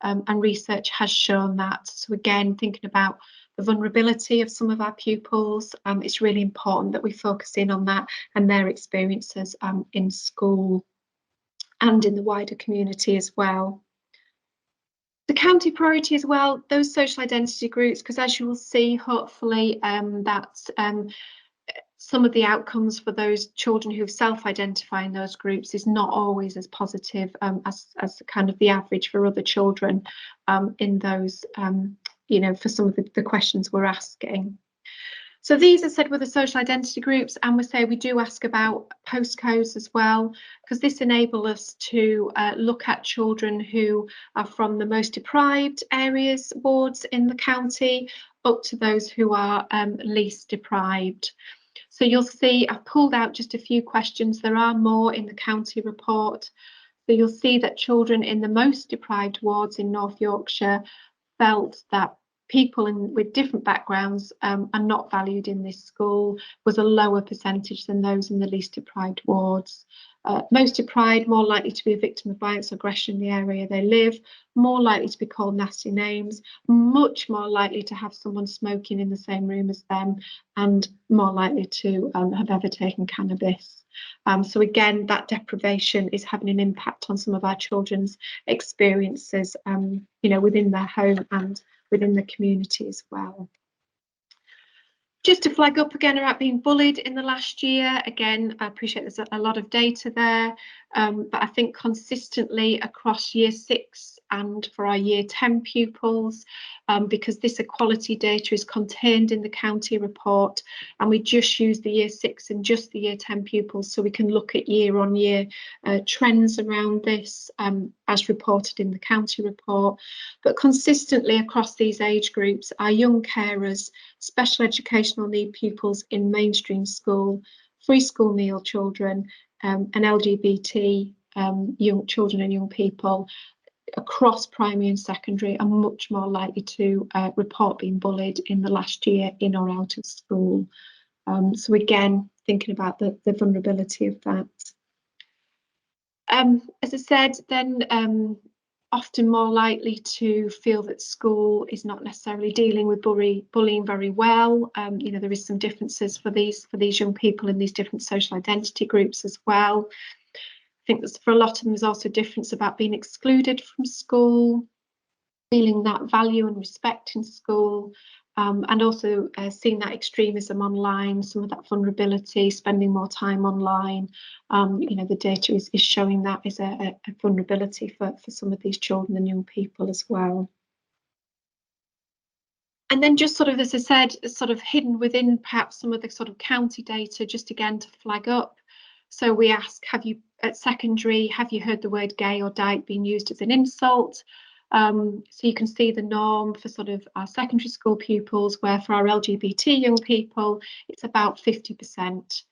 and research has shown that. So again, thinking about the vulnerability of some of our pupils, it's really important that we focus in on that and their experiences in school and in the wider community as well. The county priority as well, those social identity groups, because as you will see, hopefully, that some of the outcomes for those children who self-identify in those groups is not always as positive as kind of the average for other children in those, you know, for some of the questions we're asking. So these are said with the social identity groups, and we say we do ask about postcodes as well, because this enables us to look at children who are from the most deprived areas, wards in the county, up to those who are least deprived. So you'll see I've pulled out just a few questions. There are more in the county report. So you'll see that children in the most deprived wards in North Yorkshire felt that people with different backgrounds are not valued in this school, was a lower percentage than those in the least deprived wards. Most deprived, more likely to be a victim of violence or aggression in the area they live, more likely to be called nasty names, much more likely to have someone smoking in the same room as them, and more likely to have ever taken cannabis. So again, that deprivation is having an impact on some of our children's experiences, you know, within their home and within the community as well. Just to flag up again about being bullied in the last year, again, I appreciate there's a lot of data there, but I think consistently across year 6 and for our year 10 pupils, because this equality data is contained in the county report, and we just use the year 6 and just the year 10 pupils, so we can look at year on year trends around this as reported in the county report. But consistently across these age groups, our young carers, special educational need pupils in mainstream school, free school meal children, and LGBT young children and young people across primary and secondary are much more likely to report being bullied in the last year in or out of school. So again, thinking about the vulnerability of that. As I said, then often more likely to feel that school is not necessarily dealing with bullying very well. You know, there is some differences for these young people in these different social identity groups as well. I think that for a lot of them, there's also a difference about being excluded from school, feeling that value and respect in school, and also seeing that extremism online, some of that vulnerability, spending more time online. You know, the data is showing that is a vulnerability for some of these children and young people as well. And then just sort of, as I said, sort of hidden within perhaps some of the sort of county data, just again to flag up. So we ask, have you at secondary, have you heard the word gay or dyke being used as an insult? So you can see the norm for sort of our secondary school pupils, where for our LGBT young people, it's about 50%.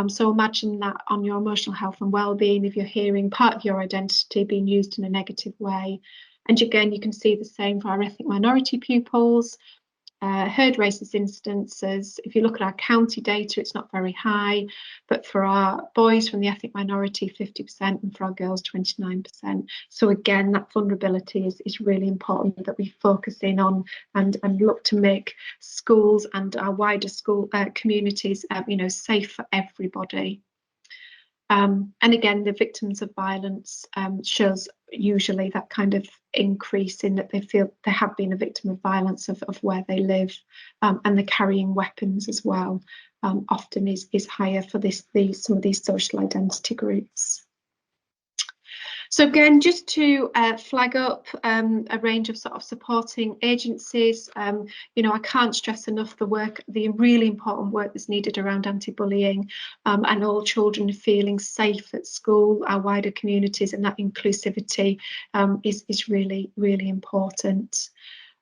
So imagine that on your emotional health and well-being, if you're hearing part of your identity being used in a negative way. And again, you can see the same for our ethnic minority pupils. Heard racist instances, if you look at our county data, it's not very high, but for our boys from the ethnic minority, 50%, and for our girls, 29%. So again, that vulnerability is really important that we focus in on and look to make schools and our wider school communities, you know, safe for everybody. And again, the victims of violence shows usually that kind of increase in that they feel they have been a victim of violence of where they live, and the carrying weapons as well often is higher for some of these social identity groups. So again, just to flag up a range of sort of supporting agencies, you know, I can't stress enough the really important work that's needed around anti-bullying and all children feeling safe at school, our wider communities, and that inclusivity is really, really important.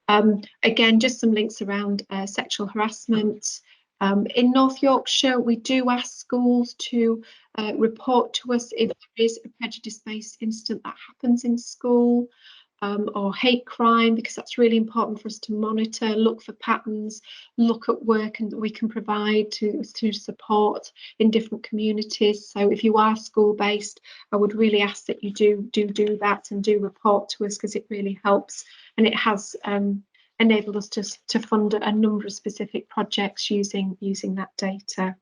Again, just some links around sexual harassment. In North Yorkshire, we do ask schools to report to us if there is a prejudice-based incident that happens in school, or hate crime, because that's really important for us to monitor, look for patterns, look at work and that we can provide to support in different communities. So if you are school-based, I would really ask that you do that and do report to us, because it really helps, and it has enabled us to fund a number of specific projects using that data.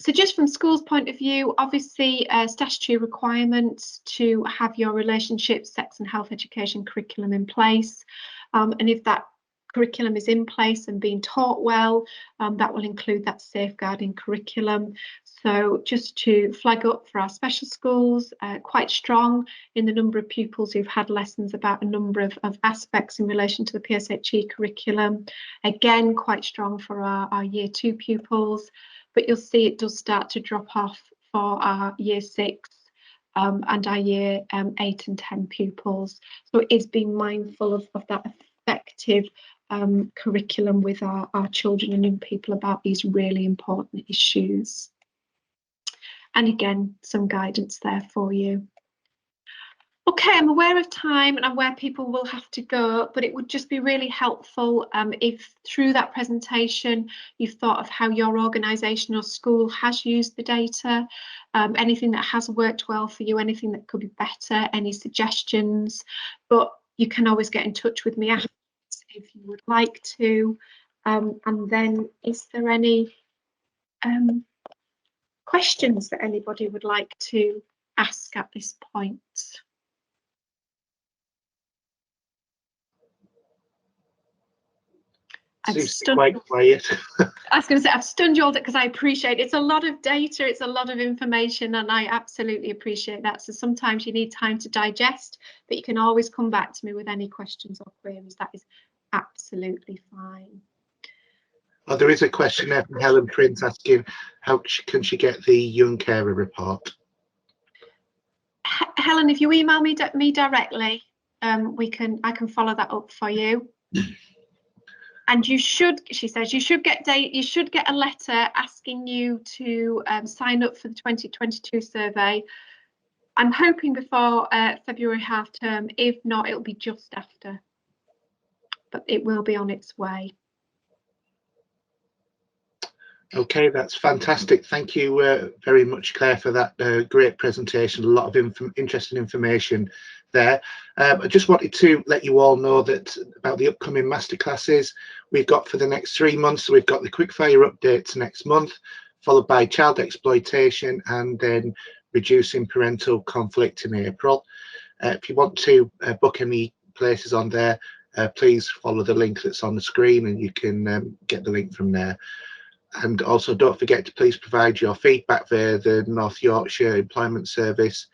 So just from school's point of view, obviously statutory requirements to have your relationship, sex and health education curriculum in place. And if that curriculum is in place and being taught well, that will include that safeguarding curriculum. So just to flag up for our special schools, quite strong in the number of pupils who've had lessons about a number of aspects in relation to the PSHE curriculum. Again, quite strong for our year 2 pupils. But you'll see it does start to drop off for our year 6 and our year 8 and 10 pupils. So it is being mindful of that effective curriculum with our children and young people about these really important issues. And again, some guidance there for you. Okay, I'm aware of time and I'm aware people will have to go, but it would just be really helpful if through that presentation you've thought of how your organisation or school has used the data, anything that has worked well for you, anything that could be better, any suggestions. But you can always get in touch with me afterwards if you would like to. And then is there any questions that anybody would like to ask at this point? Seems quite quiet. I was going to say, I've stunned you all because I appreciate it's a lot of data, it's a lot of information, and I absolutely appreciate that. So sometimes you need time to digest, but you can always come back to me with any questions or queries. That is absolutely fine. Oh, there is a question there from Helen Prince asking how can she get the young carer report? Helen, if you email me directly, I can follow that up for you. And you should, she says, you should get a letter asking you to sign up for the 2022 survey. I'm hoping before February half term. If not, it'll be just after, but it will be on its way. Okay, that's fantastic. Thank you very much, Claire, for that great presentation. A lot of interesting information there. I just wanted to let you all know that about the upcoming masterclasses we've got for the next 3 months. So we've got the quickfire updates next month, followed by child exploitation, and then reducing parental conflict in April. If you want to book any places on there, please follow the link that's on the screen and you can get the link from there. And also don't forget to please provide your feedback via the North Yorkshire Employment Service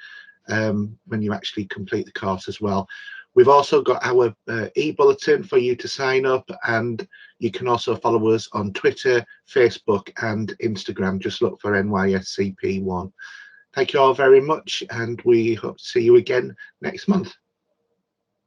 when you actually complete the course as well. We've also got our e-bulletin for you to sign up, and you can also follow us on Twitter, Facebook and Instagram. Just look for NYSCP1. Thank you all very much, and we hope to see you again next month.